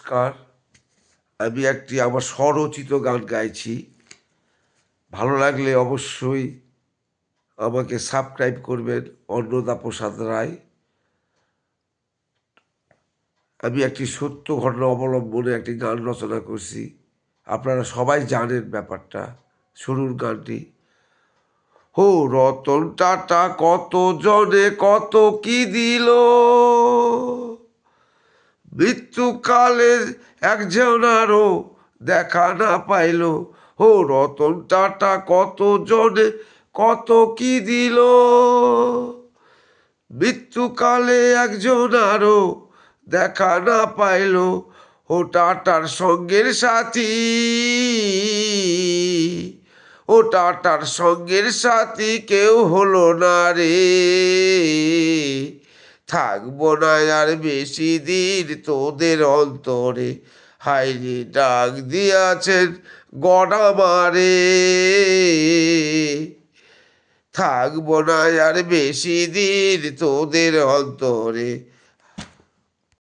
নমস্কার। আমি একটি আমার স্বরচিত গান গাইছি। ভালো লাগলে অবশ্যই আমাকে সাবস্ক্রাইব করবেন, অন্নদা প্রসাদ রায়। আমি একটি সত্য ঘটনা অবলম্বনে একটি গান রচনা করছি। আপনারা সবাই জানেন ব্যাপারটা। শুনুন গানটি। হো রতন টাটা কত জনে কত কি দিল, মৃত্যুকালের একজনারও দেখা না পাইল। ও রতন টাটা কত জনে কত কি দিল, মৃত্যুকালে একজনারও দেখা না পাইল। ও টাটার সঙ্গের সাথী, ও টাটার সঙ্গের সাথী কেউ হলো না রে। থাকবো না আর বেশি দিন তোদের অন্তরে, হাইরে ডাক দিয়াছেন গড আমারে। থাকবো না আর বেশি দিন তোদের অন্তরে,